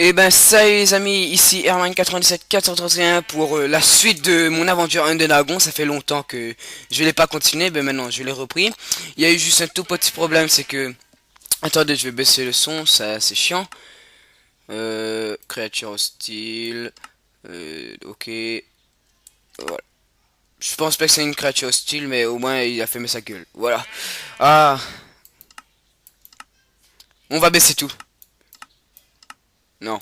Et ben salut les amis, ici Herman97431 pour la suite de mon aventure Under Dragon. Ça fait longtemps que je l'ai pas continué, ben maintenant je l'ai repris. Il y a eu juste un tout petit problème, c'est que... Attendez, je vais baisser le son, ça c'est chiant. Créature hostile... ok... Voilà. Je pense pas que c'est une créature hostile, mais au moins il a fermé sa gueule. Voilà. Ah... On va baisser tout. Non.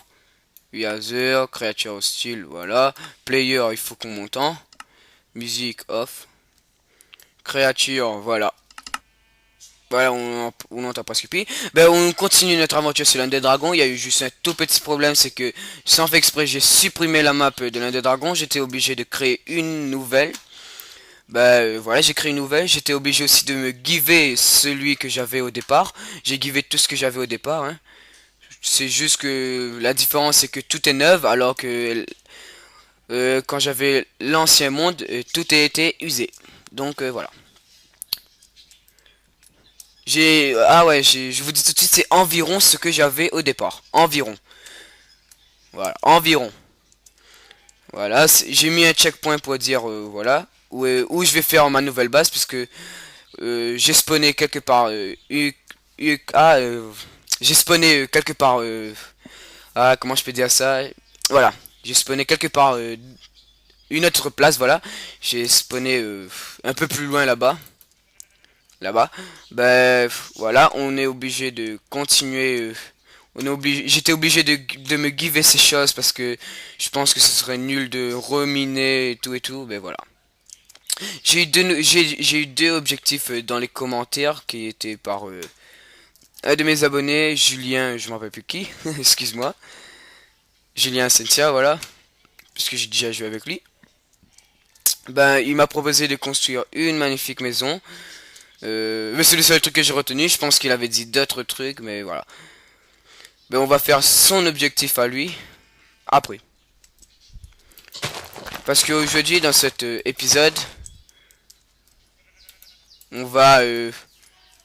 User, créature hostile, voilà. Player, il faut qu'on monte en. Musique off. Créature, voilà. Voilà, on entend presque plus. Ben, on continue notre aventure sur l'Under Dragon. Il y a eu juste un tout petit problème, c'est que sans faire exprès, j'ai supprimé la map de l'Under Dragon. J'étais obligé de créer une nouvelle. Ben voilà, j'ai créé une nouvelle. J'étais obligé aussi de me giver celui que j'avais au départ. J'ai givé tout ce que j'avais au départ. Hein. C'est juste que la différence, c'est que tout est neuf, alors que quand j'avais l'ancien monde, tout a été usé. Donc voilà. Ah ouais, je vous dis tout de suite, c'est environ ce que j'avais au départ. Environ. Voilà, environ. Voilà, j'ai mis un checkpoint pour dire voilà où je vais faire ma nouvelle base puisque j'ai spawné quelque part j'ai spawné quelque part comment je peux dire ça. Voilà, j'ai spawné quelque part une autre place, voilà. J'ai spawné un peu plus loin là-bas. Là-bas. Ben voilà, on est obligé de continuer. J'étais obligé de me giver ces choses parce que je pense que ce serait nul de reminer et tout. Ben voilà. J'ai eu deux objectifs dans les commentaires qui étaient par un de mes abonnés, Julien, je m'en rappelle plus qui, excuse-moi. Julien Sentia, voilà, puisque j'ai déjà joué avec lui. Ben, il m'a proposé de construire une magnifique maison. Mais c'est le seul truc que j'ai retenu. Je pense qu'il avait dit d'autres trucs, mais voilà. Ben, on va faire son objectif à lui après. Parce qu'aujourd'hui, dans cet épisode, on va, euh,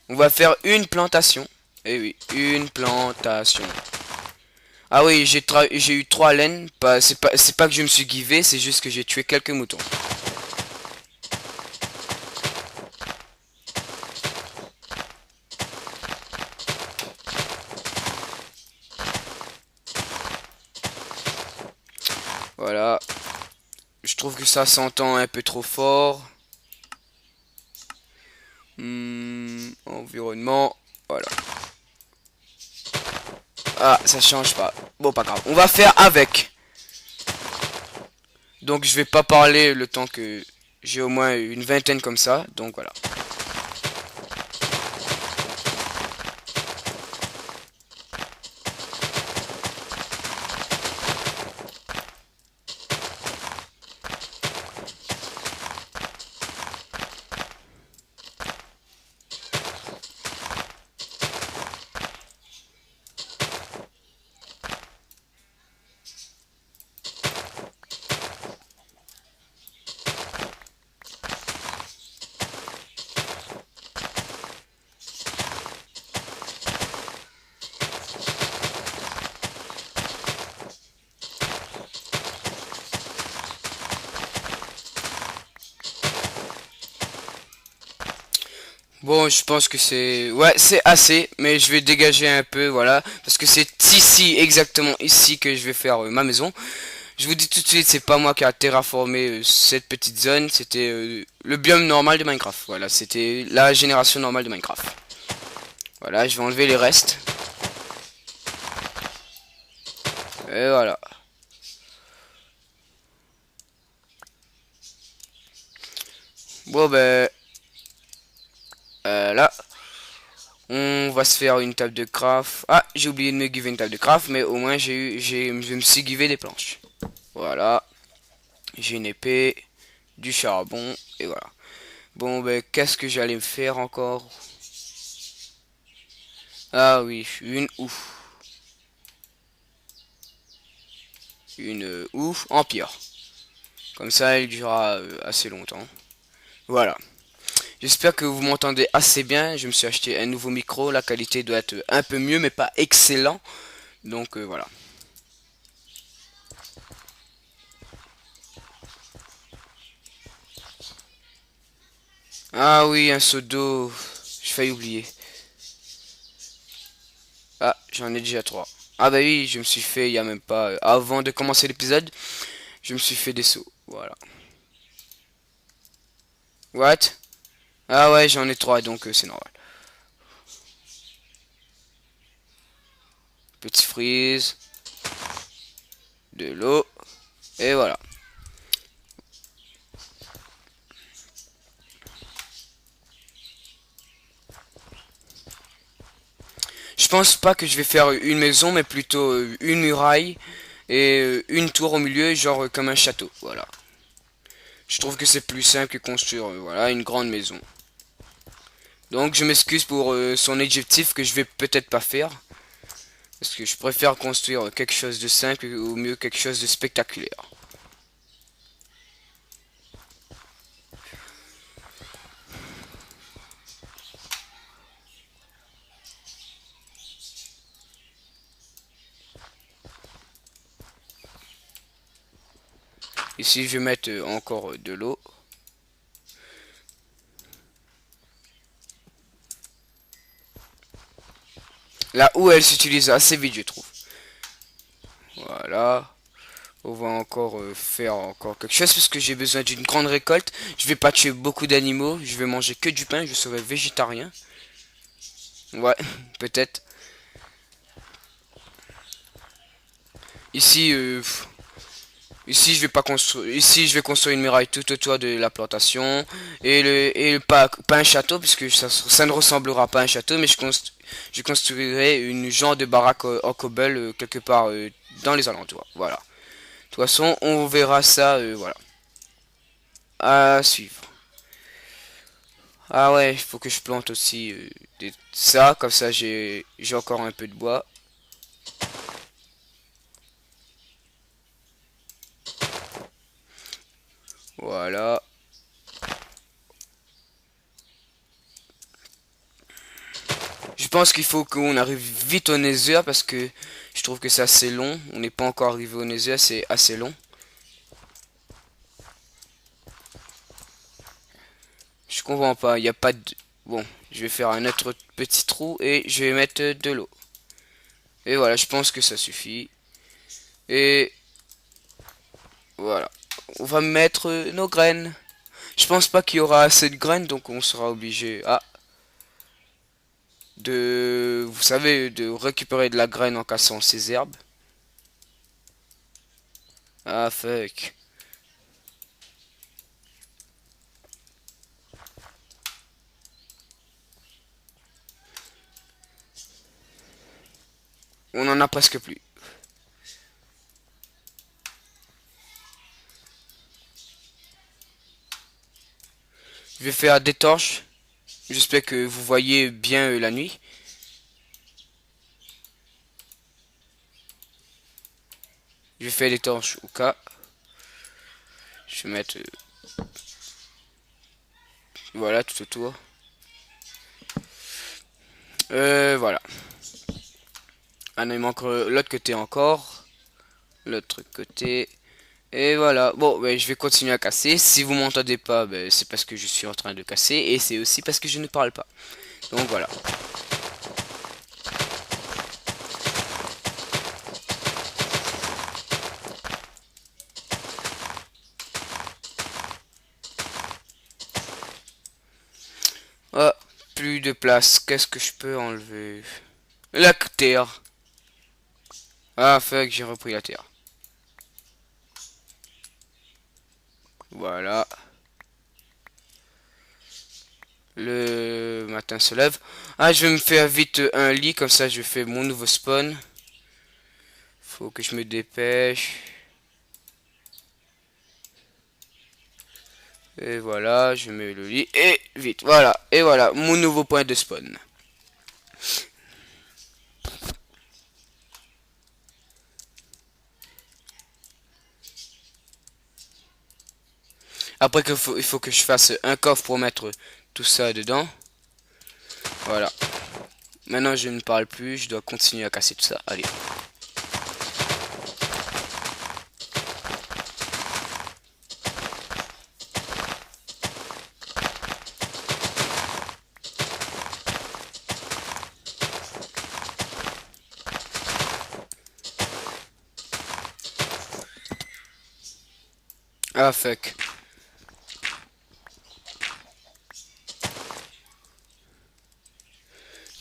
on va faire une plantation. Eh oui, une plantation. Ah oui, j'ai eu 3 laines. C'est pas que je me suis givé, c'est juste que j'ai tué quelques moutons. Voilà. Je trouve que ça s'entend un peu trop fort. Environnement. Voilà. Ah, ça change pas. Bon, pas grave. On va faire avec. Donc, je vais pas parler le temps que j'ai au moins une vingtaine comme ça. Donc, voilà. Bon, je pense que c'est... Ouais, c'est assez, mais je vais dégager un peu, voilà. Parce que c'est ici, exactement ici, que je vais faire ma maison. Je vous dis tout de suite, c'est pas moi qui a terraformé cette petite zone. C'était le biome normal de Minecraft. Voilà, c'était la génération normale de Minecraft. Voilà, je vais enlever les restes. Et voilà. Bon, ben... là... On va se faire une table de craft. Ah, j'ai oublié de me giver une table de craft, mais au moins je me suis givé des planches. Voilà. J'ai une épée, du charbon, et voilà. Bon, ben, qu'est-ce que j'allais me faire encore? Ah oui, une ouf. Une ouf en pierre. Comme ça, elle durera assez longtemps. Voilà. J'espère que vous m'entendez assez bien. Je me suis acheté un nouveau micro. La qualité doit être un peu mieux, mais pas excellent. Donc voilà. Ah oui, un seau d'eau. J'ai failli oublier. Ah, j'en ai déjà 3. Ah bah oui, je me suis fait, il y a même pas... avant de commencer l'épisode, je me suis fait des seaux. Voilà. What? Ah ouais, j'en ai 3, donc c'est normal. Petit freeze, de l'eau, et voilà. Je pense pas que je vais faire une maison, mais plutôt une muraille et une tour au milieu, genre comme un château. Voilà. Je trouve que c'est plus simple que construire voilà, une grande maison. Donc je m'excuse pour son objectif que je vais peut-être pas faire. Parce que je préfère construire quelque chose de simple ou mieux quelque chose de spectaculaire. Ici je vais mettre encore de l'eau. Là où elle s'utilise assez vite je trouve. Voilà. On va encore faire encore quelque chose parce que j'ai besoin d'une grande récolte. Je vais pas tuer beaucoup d'animaux. Je vais manger que du pain. Je serai végétarien. Ouais, peut-être. Ici, ici je vais pas construire. Ici je vais construire une muraille tout autour de la plantation pas un château puisque ça ne ressemblera pas à un château, mais je construirai une genre de baraque en cobble quelque part dans les alentours. Voilà. De toute façon, on verra ça. Voilà. À suivre. Ah ouais, il faut que je plante aussi ça, comme ça j'ai encore un peu de bois. Voilà. Je pense qu'il faut qu'on arrive vite au Nether parce que je trouve que c'est assez long. On n'est pas encore arrivé au Nether, c'est assez long. Je comprends pas, il n'y a pas de... Bon, je vais faire un autre petit trou et je vais mettre de l'eau. Et voilà, je pense que ça suffit. Et voilà. On va mettre nos graines. Je pense pas qu'il y aura assez de graines, donc on sera obligé... Ah, vous savez, de récupérer de la graine en cassant ces herbes. Ah, fuck. On en a presque plus. Je vais faire des torches. J'espère que vous voyez bien la nuit. Je vais faire des torches au cas. Je vais mettre... voilà, tout autour. Voilà. Ah non, il manque l'autre côté encore. L'autre côté. Et voilà. Bon, ben, je vais continuer à casser. Si vous m'entendez pas, ben, c'est parce que je suis en train de casser. Et c'est aussi parce que je ne parle pas. Donc voilà. Ah, plus de place. Qu'est-ce que je peux enlever? La terre. Ah, fuck, j'ai repris la terre. Voilà. Le matin se lève. Ah, je vais me faire vite un lit, comme ça je fais mon nouveau spawn. Faut que je me dépêche. Et voilà, je mets le lit. Et vite, voilà. Et voilà, mon nouveau point de spawn. Après il faut que je fasse un coffre pour mettre tout ça dedans. Voilà. Maintenant je ne parle plus, je dois continuer à casser tout ça. Allez. Ah, fuck.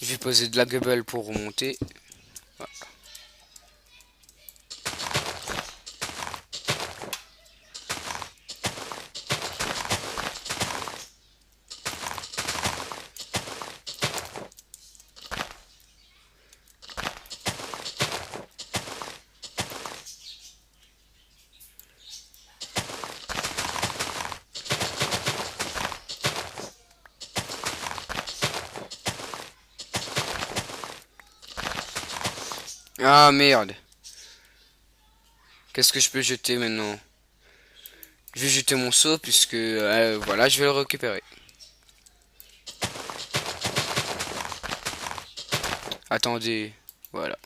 Je vais poser de la gueule pour remonter. Ah, merde. Qu'est-ce que je peux jeter maintenant? Je vais jeter mon seau puisque voilà, je vais le récupérer. Attendez, voilà.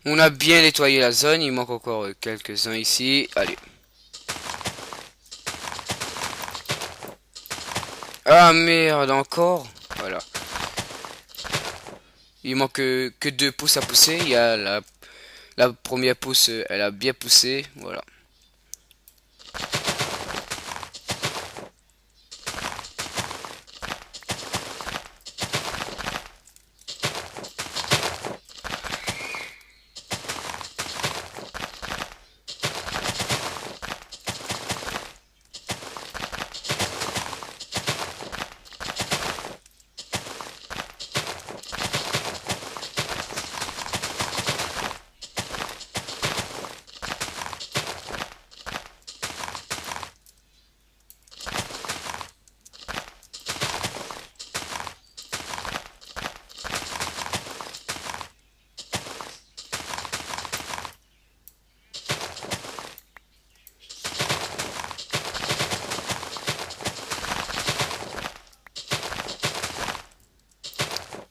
On a bien nettoyé la zone, il manque encore quelques-uns ici. Allez. Ah merde, encore. Voilà. Il manque que deux pousses à pousser. Il y a la première pousse, elle a bien poussé. Voilà.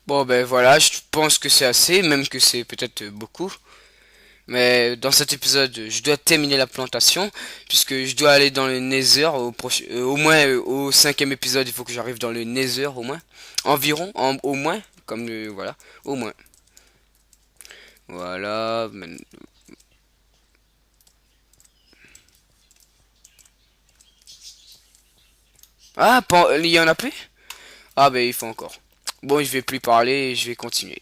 Bon ben voilà, je pense que c'est assez, même que c'est peut-être beaucoup. Mais dans cet épisode, je dois terminer la plantation, puisque je dois aller dans le Nether au moins au cinquième épisode, il faut que j'arrive dans le Nether au moins. Environ, au moins, comme voilà, au moins. Voilà. Ah, il y en a plus? Ah ben il faut encore. Bon, je vais plus parler, je vais continuer.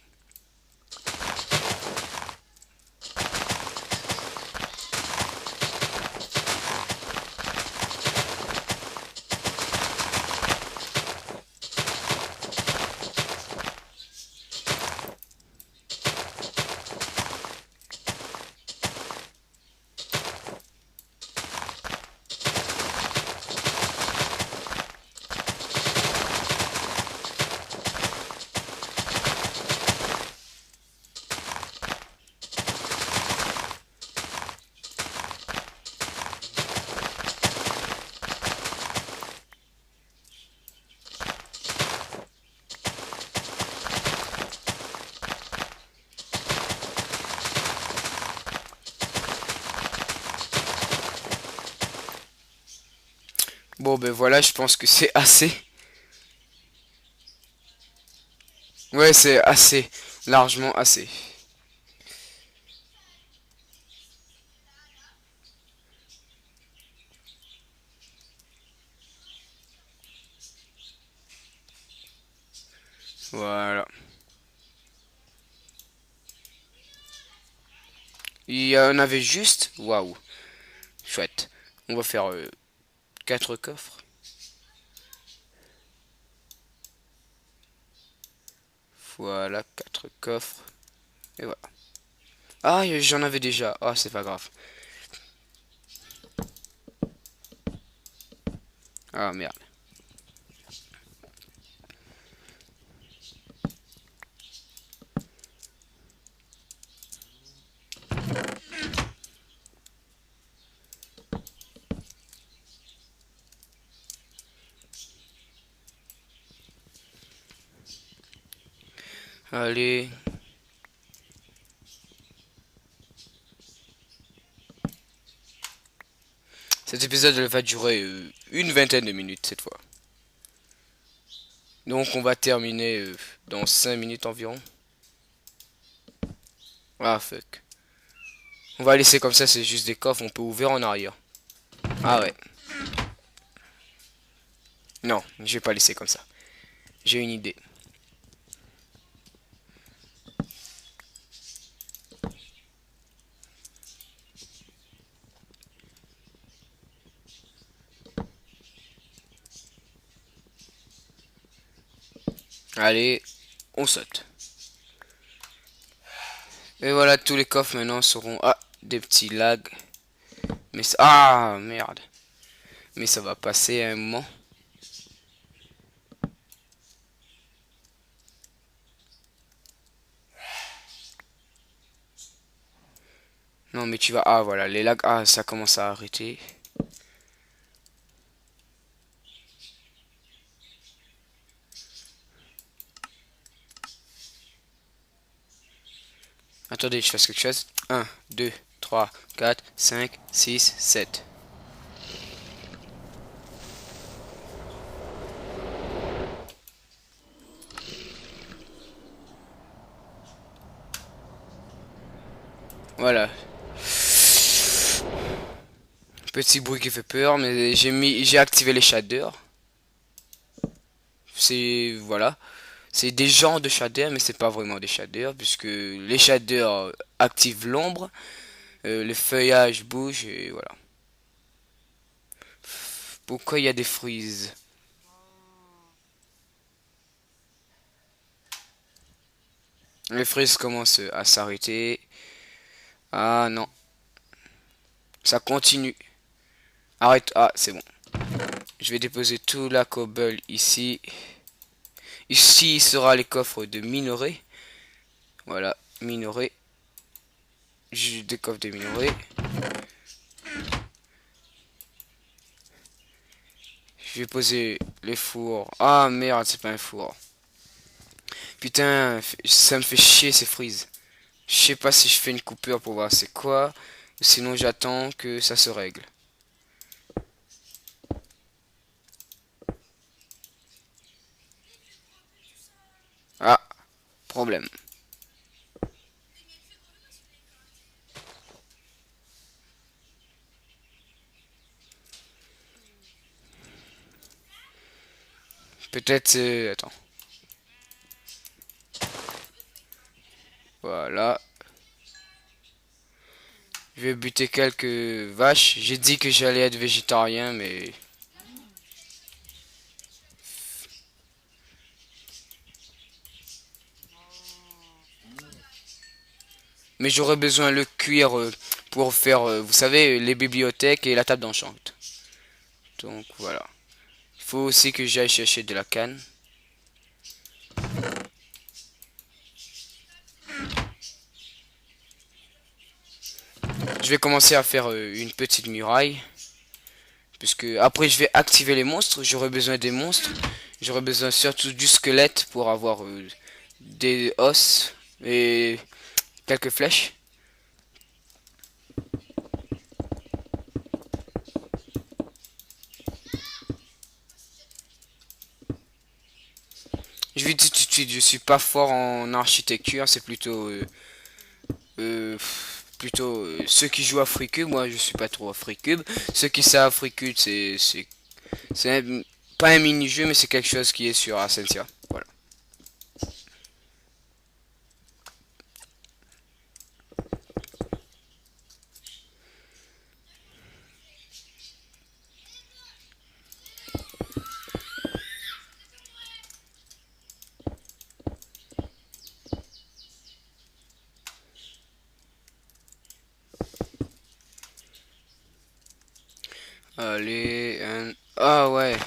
Bon ben voilà, je pense que c'est assez. Ouais, c'est assez, largement assez. Voilà. Il y en avait juste. Waouh. Chouette. On va faire 4 coffres. Voilà, 4 coffres. Et voilà. Ah, j'en avais déjà. Ah, c'est pas grave. Ah, merde. Allez. Cet épisode va durer une vingtaine de minutes cette fois. Donc on va terminer dans 5 minutes environ. Ah fuck. On va laisser comme ça, c'est juste des coffres, on peut ouvrir en arrière. Ah ouais. Non, je vais pas laisser comme ça. J'ai une idée. Allez, on saute. Et voilà, tous les coffres maintenant seront... Ah, des petits lags. Mais ah, merde. Mais ça va passer à un moment. Non, mais tu vas... Ah, voilà, les lags... Ah, ça commence à arrêter. Attendez, je fasse quelque chose. 1, 2, 3, 4, 5, 6, 7. Voilà. Petit bruit qui fait peur, mais j'ai activé les shaders. C'est, voilà. C'est des genres de shaders, mais c'est pas vraiment des shaders, puisque les shaders activent l'ombre, le feuillage bouge, et voilà. Pourquoi il y a des freezes? Les freezes commencent à s'arrêter. Ah non, ça continue. Arrête, ah c'est bon. Je vais déposer tout la cobble ici. Ici sera les coffres de minerais. Voilà, minerais. Je décoffre des minerais. Je vais poser les fours. Ah merde, c'est pas un four. Putain, ça me fait chier ces frises. Je sais pas si je fais une coupure pour voir c'est quoi. Sinon j'attends que ça se règle. Ah, problème. Peut-être... attends. Voilà. Je vais buter quelques vaches. J'ai dit que j'allais être végétarien, mais... Mais j'aurais besoin de le cuire pour faire, vous savez, les bibliothèques et la table d'enchant. Donc voilà. Il faut aussi que j'aille chercher de la canne. Je vais commencer à faire une petite muraille. Puisque après je vais activer les monstres. J'aurai besoin des monstres. J'aurai besoin surtout du squelette pour avoir des os et quelques flèches. Je vais dire tout de suite, je suis pas fort en architecture, c'est euh, ceux qui jouent à FreeCube. Moi je suis pas trop à FreeCube. Ceux qui savent FreeCube, c'est pas un mini-jeu, mais c'est quelque chose qui est sur Ascensia. Voilà. Allez, ah ouais.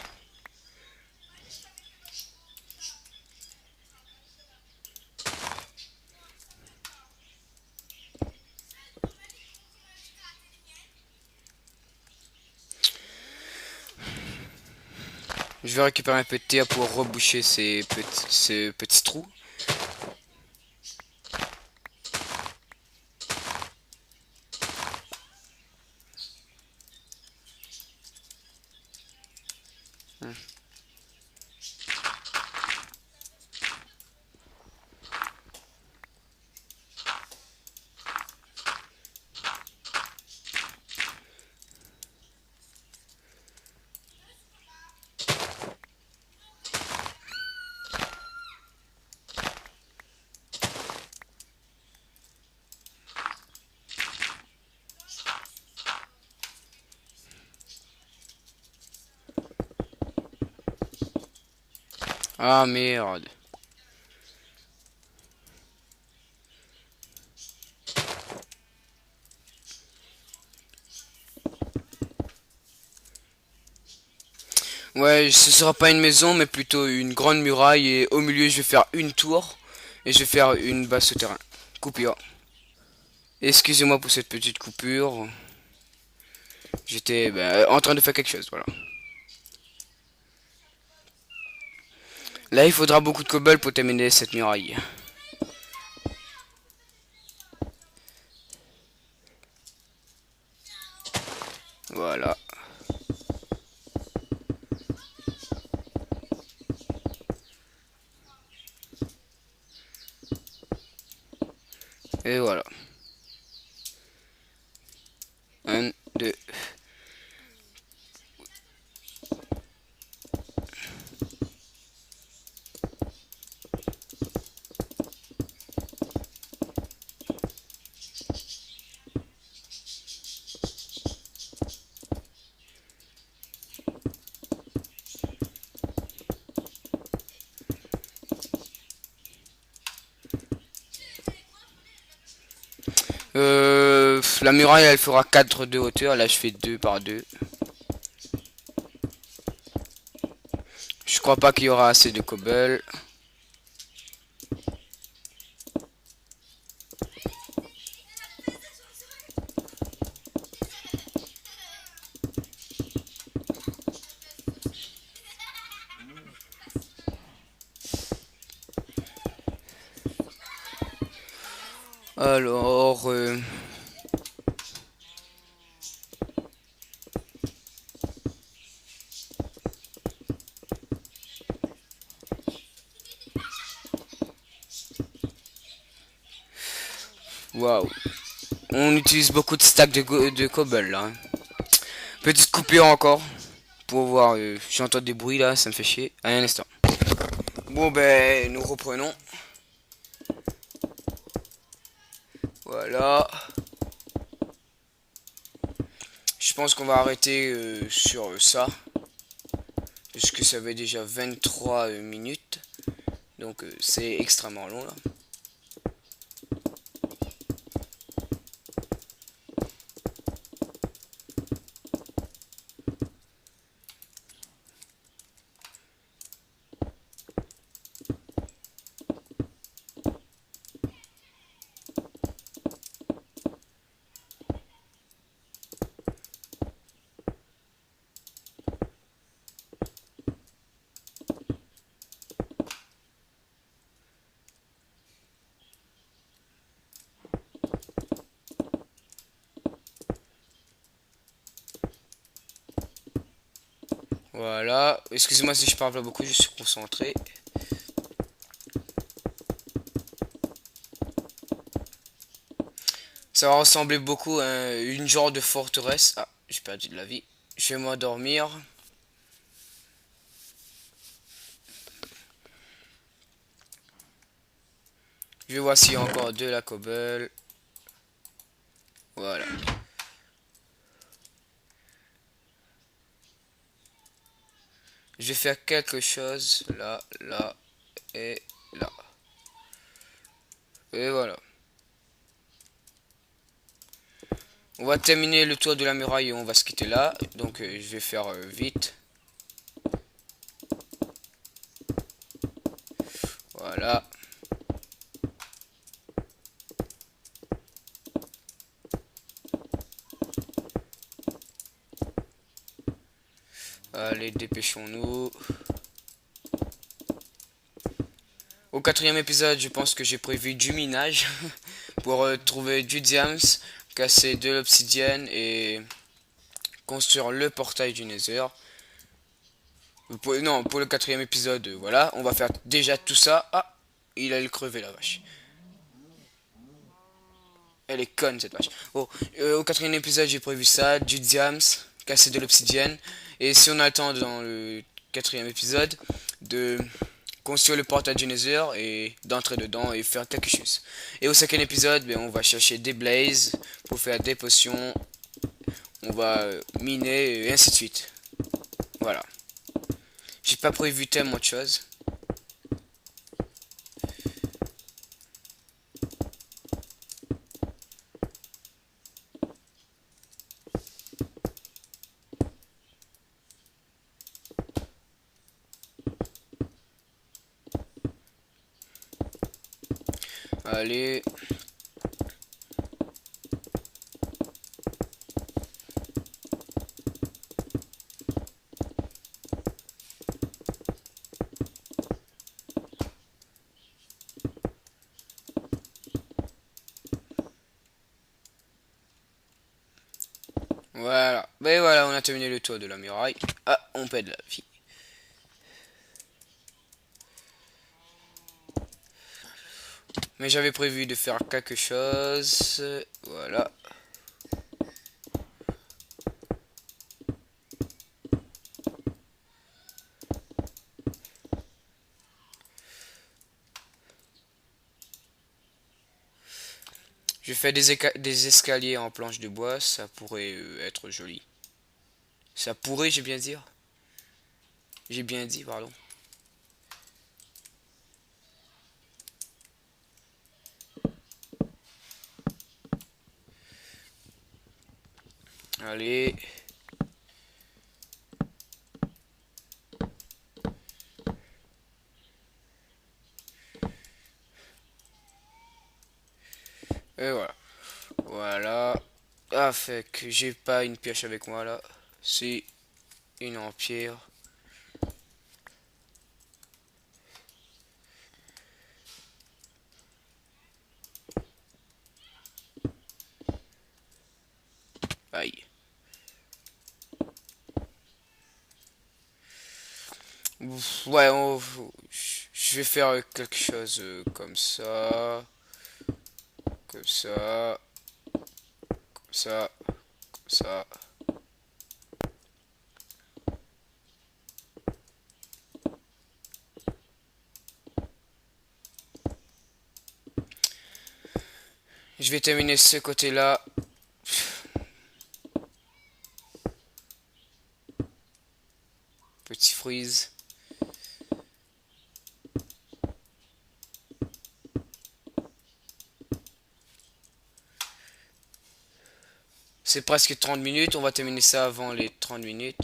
Je vais récupérer un peu de thé pour reboucher ces petits trous. Ah merde. Ouais, ce sera pas une maison, mais plutôt une grande muraille. Et au milieu, je vais faire une tour. Et je vais faire une base souterraine. Coupure. Excusez-moi pour cette petite coupure. J'étais en train de faire quelque chose, voilà. Là, il faudra beaucoup de cobble pour terminer cette muraille. Voilà. Et voilà. Un, deux. La muraille, elle fera 4 de hauteur. Là, je fais 2 par 2. Je crois pas qu'il y aura assez de cobble. Alors, waouh. On utilise beaucoup de stacks de cobble là, hein. Petite coupure encore. Pour voir, j'entends des bruits là, ça me fait chier. Allez, un instant. Bon, ben, nous reprenons. Voilà. Je pense qu'on va arrêter sur ça. Puisque ça fait déjà 23 minutes. Donc, c'est extrêmement long là. Voilà. Excusez-moi si je parle beaucoup, je suis concentré. Ça va ressembler beaucoup à une genre de forteresse. Ah, j'ai perdu de la vie. Je vais m'endormir. Je vois s'il y a encore de la cobble. Voilà. Je vais faire quelque chose là, là et là. Et voilà. On va terminer le tour de la muraille et on va se quitter là. Donc je vais faire vite. Voilà. Allez, dépêchons-nous. Au quatrième épisode, je pense que j'ai prévu du minage pour trouver du diams, casser de l'obsidienne et construire le portail du Nether. Non, pour le quatrième épisode, voilà, on va faire déjà tout ça. Ah, il allait crever la vache. Elle est conne cette vache. Bon, au quatrième épisode, j'ai prévu ça, du diams, casser de l'obsidienne. Et si on attend dans le quatrième épisode, de construire le portail du Nether et d'entrer dedans et faire quelque chose. Et au cinquième épisode, ben, on va chercher des blazes pour faire des potions. On va miner et ainsi de suite. Voilà. J'ai pas prévu tellement de choses. Allez. Voilà. Ben voilà, on a terminé le tour de la muraille. Ah, on perd de la vie. Mais j'avais prévu de faire quelque chose. Voilà. Je fais des escaliers en planche de bois. Ça pourrait être joli. Ça pourrait, j'ai bien dire. J'ai bien dit, pardon. Allez. Et voilà. Voilà. Ah, fait que j'ai pas une pioche avec moi là. C'est une en pierre. Aïe. Ouais, je vais faire quelque chose comme ça. Comme ça. Comme ça. Comme ça. Je vais terminer ce côté-là. Petit freeze. C'est presque 30 minutes. On va terminer ça avant les 30 minutes.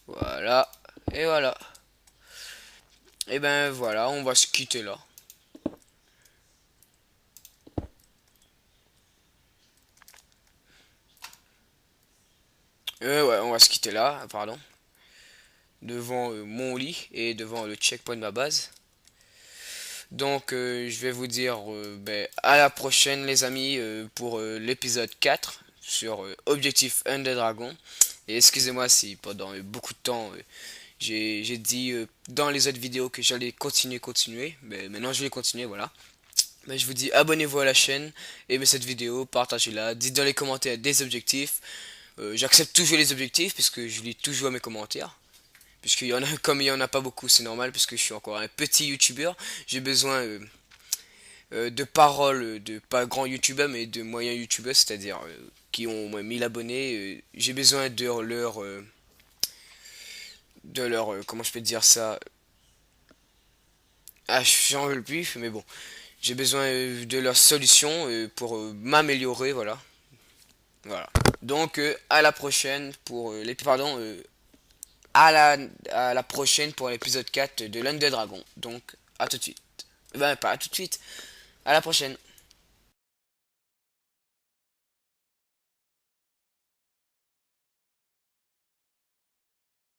Voilà. Et voilà. Et ben voilà, on va se quitter là. Ouais, on va se quitter là, pardon. Devant mon lit et devant le checkpoint de ma base. Donc je vais vous dire ben, à la prochaine les amis pour l'épisode 4 sur Objectif Ender Dragon. Et excusez-moi si pendant beaucoup de temps j'ai dit dans les autres vidéos que j'allais continuer. Mais maintenant je vais continuer, voilà. Ben, je vous dis abonnez-vous à la chaîne, aimez cette vidéo, partagez-la, dites dans les commentaires des objectifs. J'accepte toujours les objectifs puisque je lis toujours mes commentaires. Puisqu'il y en a, comme il y en a pas beaucoup, c'est normal, puisque je suis encore un petit youtubeur. J'ai besoin de paroles de pas grands youtubeurs, mais de moyens youtubeurs, c'est-à-dire qui ont au moins 1000 abonnés. J'ai besoin de leur, comment je peux dire ça, Ah, j'en veux plus, mais bon. J'ai besoin de leur solution pour m'améliorer, voilà. Voilà. Donc, à la prochaine pour pardon, à la prochaine pour l'épisode 4 de l'Under Dragon. Donc, à tout de suite. Ben, pas à tout de suite. À la prochaine.